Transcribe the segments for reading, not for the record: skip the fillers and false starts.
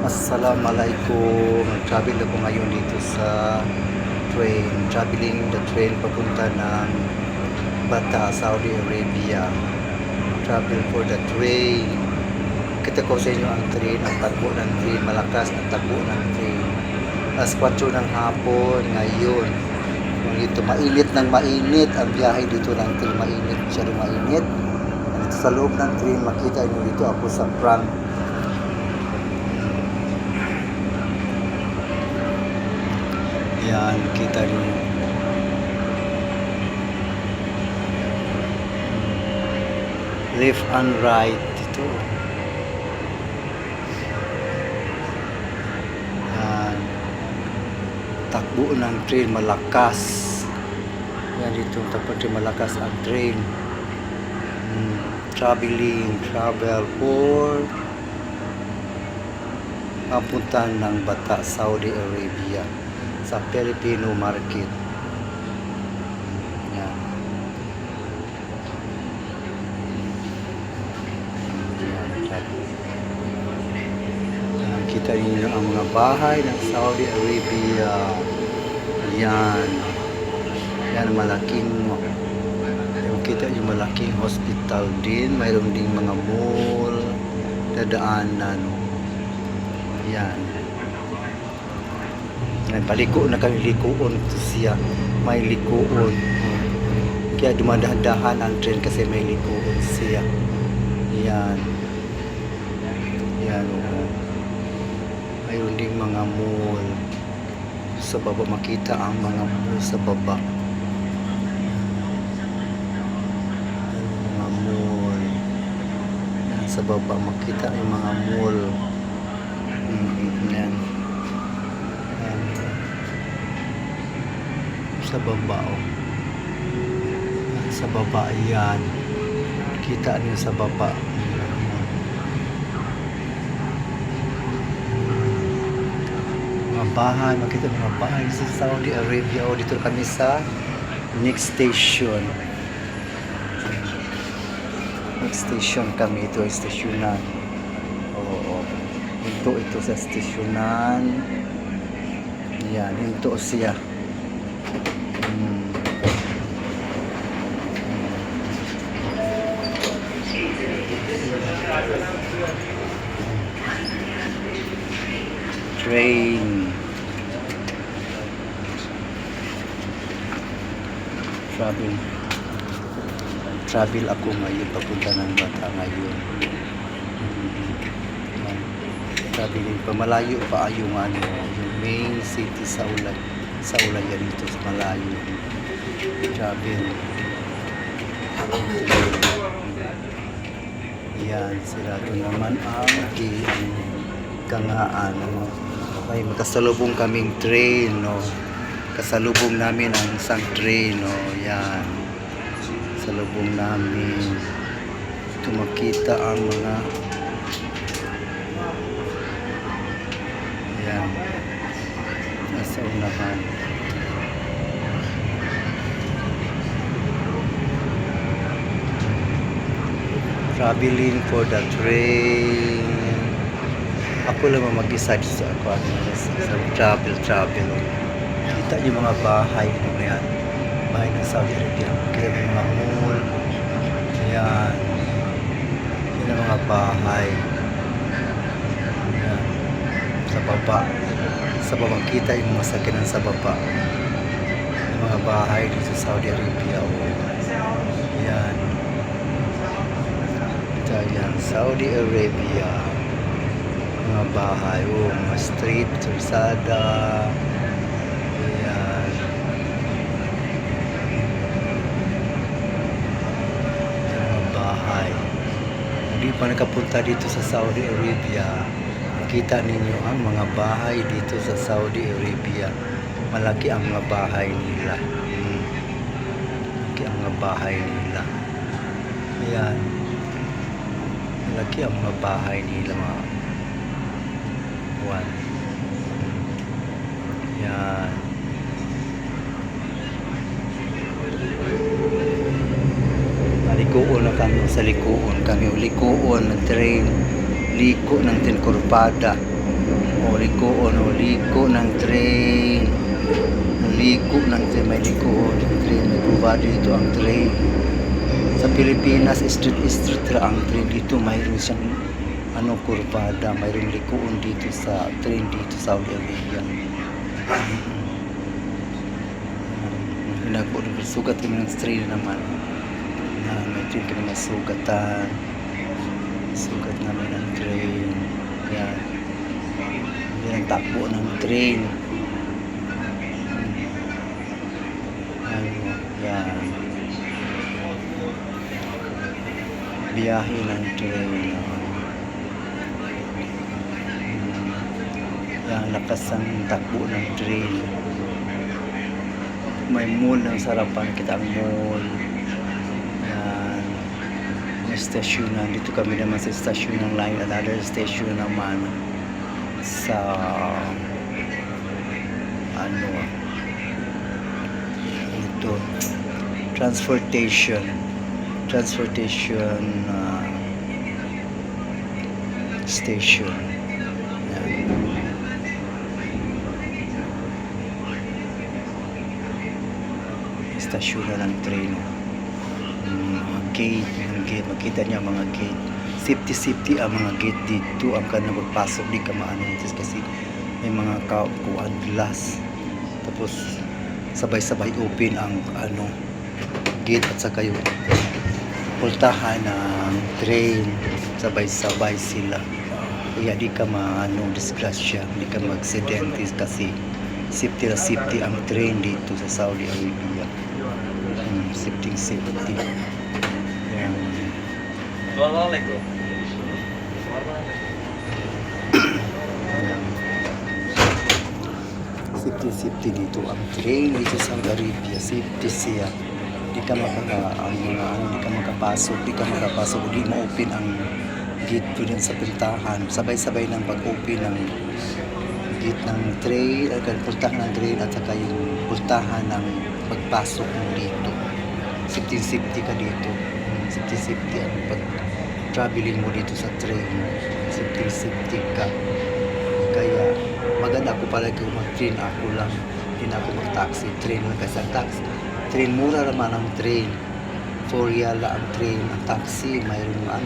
Assalamualaikum. Travel ako ngayon dito sa train. Traveling the train papunta ng Bata, Saudi Arabia. Travel for the train. Kita ko sa inyo ang train, ang takbo ng train. Malakas ang takbo ng train. Alas 4 ng hapon ngayon. Kung dito mainit ng mainit ang biyahe dito ng train. Mainit, masyadong mainit. Sa loob ng train, makita nyo dito ako sa front. Yan, kita nyo. Left and right dito. Yan. Takbo ng train, malakas. Yan dito, takbo ng malakas ang train. Travel for papunta ng Bata, Saudi Arabia sa Filipino market. Yan. Yan, kita niyo ang mga bahay ng Saudi Arabia. Yan. Yan, malaking kita yung malaking hospital din. Mayroon ding mga mall, dadaanan. Yan. Paliko na kami, likuon to siya. May likuon. Kaya dumadahan ang train kasi may likuon siya. Yan. Yan. Mayroon ding mga mall. Sa baba makita ang mga mall sa baba. Mga mall. Yan, sa baba makita ang mga mall. Yan. Sa baba, sa baba yan, kita niyo sa baba mga bahay, makita mga bahay sa Saudi Arabia. Dito kami sa next station kami. Ito ay stasyonan. Ito sa stasyonan. Yan, ito siya. Train. Travel ako ngayon papunta ng Bata ngayon. Traveling pa, malayo pa yung yung main city sa Ulay yan dito sa malayo. Travel. Yan, sila ito naman ang Kangaan. Ay, magkasalubong kaming train, no. Kasalubong namin ang isang train, no. Yan. Salubong namin. Ito makita ang mga yan. Nasa unahan. Traveling for the train. Ako lang mag-isa sa ako sa travel. Kita yung mga bahay yan. Bahay ng Saudi Arabia. Kita yung mga mall. Yan. Yan ang mga bahay. Yan. Sa baba. Sa baba kita yung mga sakinan sa baba. Yung mga bahay dito sa Saudi Arabia. Yan. Yan, Saudi Arabia. Mga bahay, mga street, Sursada. Ayan. Mga bahay. Hindi pa nakapunta dito sa Saudi Arabia. Makita ninyo ang mga bahay dito sa Saudi Arabia. Malaki ang mga bahay nila. Malaki ang mga bahay nila. Ayan. Malaki ang mga bahay nila, mga one. Yan. Likuon na kami sa likuon. Likuon ng train. Liko ng Tinkurpada. O, liko ng train. Liko ng train, may liko ng train, may bubado dito ang train. Sa Pilipinas, street ang train dito, mayroon siyang kurbada, mayroong likoon dito sa train dito sa Saudi Arabia. Sugat kami ng train naman. May train kami masugatan. Sugat namin ang train. Yan. Yan ang takbo ng train. Yan. Biyahe ng train. Yan, lakas ang takbo ng train. May mall ng sarapan, kita ang mall. Yan. May station na. Dito kami naman sa station ng line. Another station naman sa ito, transportation station. Yan. Stasyon na ng train. Gate, makita niya mga gate. Safety ang mga gate dito. Ang ka na magpasok, di ka maano kasi may mga kuan glass. Tapos sabay-sabay open ang gate at saka yung pultahan ng train. Sabay-sabay sila. Kaya di ka disgrasya, di ka mag-accidente kasi safety ang train dito sa Saudi Arabia. Safety. Yan. Safety dito ang train dito sa Saudi Arabia. Safety siya. Di ka makapasok, di ma-open ang gate po din sa pintahan. Sabay-sabay ng pag-open ng gate ng train, pultahan ng train at saka yung pultahan ng pagpasok mo dito. Safety ka dito. Safety ang pag-traveling mo dito sa train. Safety ka. Kaya maganda ako pala kung mag-train ako lang. Hindi na ako mag-taxi. Train lang kasi ang taxi. Train, mura naman ang train. 4 riyala ang train. Ang taxi, mayroong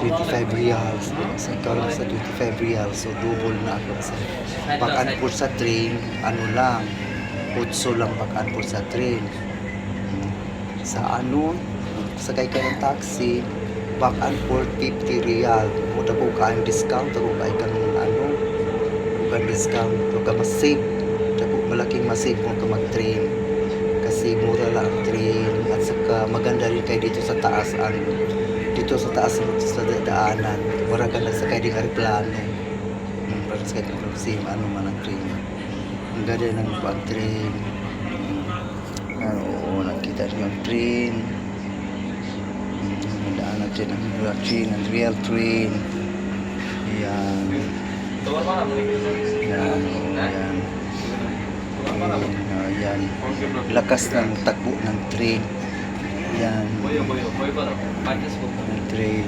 25 riyals. So, ikaw lang sa 25 riyals. So, double na ako. Pag-anport sa train, lang, 8 lang pag-anport sa train. Sa sakay ka ng taxi, back and forth 50 riyal. Muda ko kaayong discount, ako kaay ka ng kung discount, o ka mas-save. Malaking mas-save kung ka mag-train. Kasi mura lang ang train. At saka maganda rin kayo dito sa taas. Dito sa taas sa daanan. Wala ka na sakay din aeroplano. Para sakay ka ng same man ang train. Ang ganda ng pag-train. Oo, nakita niyo ang train. Daan natin ang real train. Yan. Yan. Lakas ng takbo ng train. Yan. Ng train.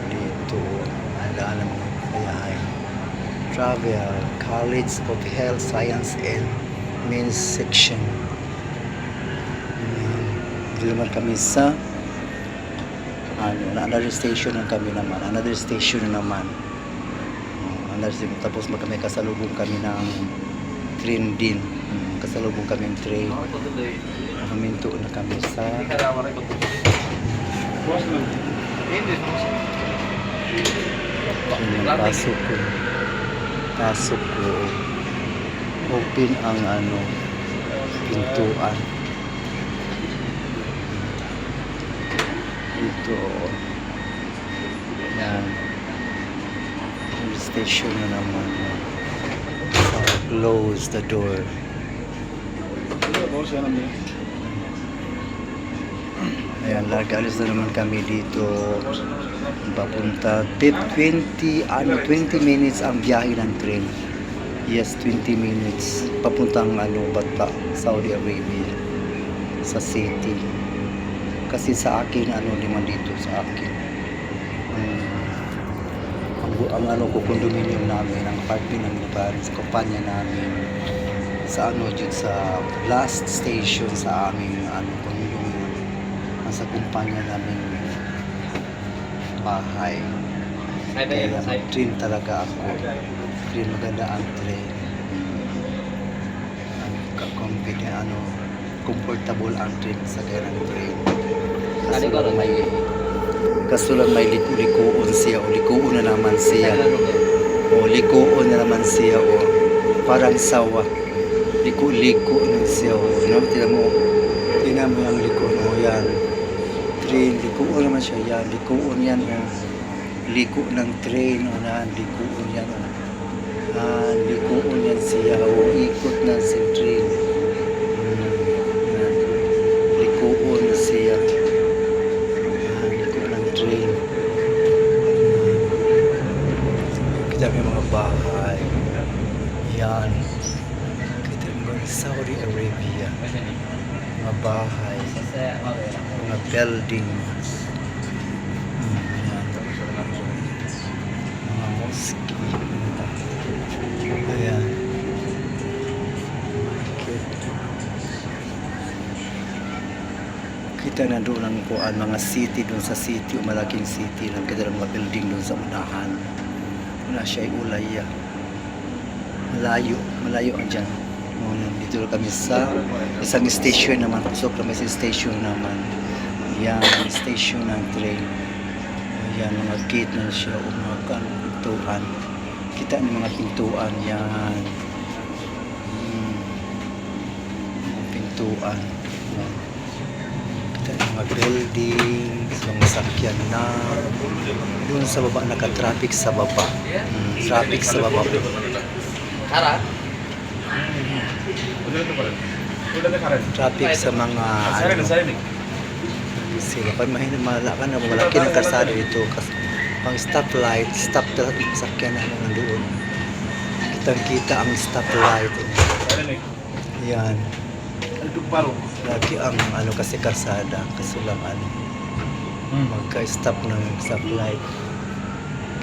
Dito. Daan ng bayahay. Travel, College of Health Science and Men's Section. Dito naman kami sa another station na kami naman. Tapos may kasalubong kami ng train din. Kasalubong kami ng train. Nakaminto na kami sa pasok ko. Open ang pintuan. Ito. Yan. Station na naman. Close the door. Ayan, alis na naman kami dito. Papunta 20 minutes ang biyahe ng train. Yes, 20 minutes. Papuntang Bata, Saudi Arabia. Sa city. Kasi sa akin, naman dito sa akin. ang ano ko condominium namin, ang apartment namin nabayaran sa kumpanya namin sa ano dyan sa last station sa aming ano condominium sa kumpanya namin bahay. Kaya mag-train talaga ako. Train, maganda ang train. Confident, ano, comfortable ang train sa kaya ng train. Kaso lang may liko-likoon siya o likoon na naman siya. O likoon na naman siya o parang sawa. Liko-liko na siya o no? Tingnan mo yung liko mo yan. Train, likoon naman siya yan. Likoon yan o. Liko ng train o na likoon yan o. Likoon yan siya o ikot na si train. Likoon na siya. Liko ng train. Kita may mga bahay. Yan. Kita mo Saudi Arabia. Mga bahay. Mga buildings. Yan. Mga mosque. Ayan. Kita na doon ang kuan, mga city doon sa city o malaking city lang kita mga building doon sa unahan. Una siya ay ulaya. Malayo ang dyan. Dito kami sa isang station naman. So kami sa station naman. Yan, station ng train. Yan, mga gate na siya o mga pintuan. Kita ng mga pintuan yan. Mga pintuan. Yan. Kita ng mga buildings, mga sakyan na. Doon sa baba, naka-traffic sa baba. Traffic sa baba. Traffic sa mga ano. Sila pa malaki na malaki ng kalsada dito kasi pang stoplight, stop talaga yung sakyan na nandoon. Kitang-kita ang stoplight. Yan. Lagi ang ano kasi kalsada kasi lang ano. Magka-stop ng stoplight.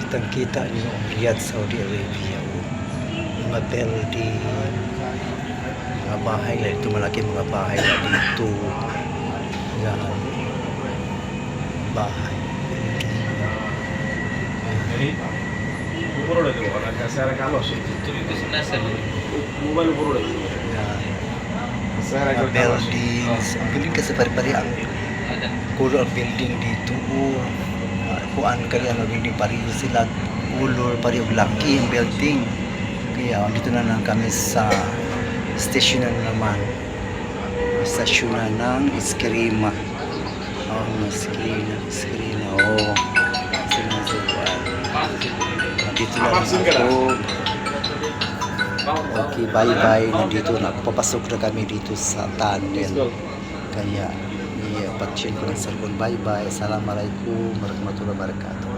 Kitang-kita niyo ang Riyadh, Saudi Arabia. Mga building, mga bahay na dito, malaki mga bahay na dito. Yan. Bahay. Mga buildings. Ang building kasi pari-pari ang kulo ang building dito. Kuan kaya ang building pari sila. Kulor pari og laki ang building. Kaya dito na lang kami sa station na naman. Station na ng Eskrima. Eskrima. Dito na lang ako. Okay, bye-bye. Nandito na. Papasok na kami dito sa tunnel. Kaya, i-patchin ko ng cellphone. Bye-bye. Assalamualaikum warahmatullahi wabarakatuh.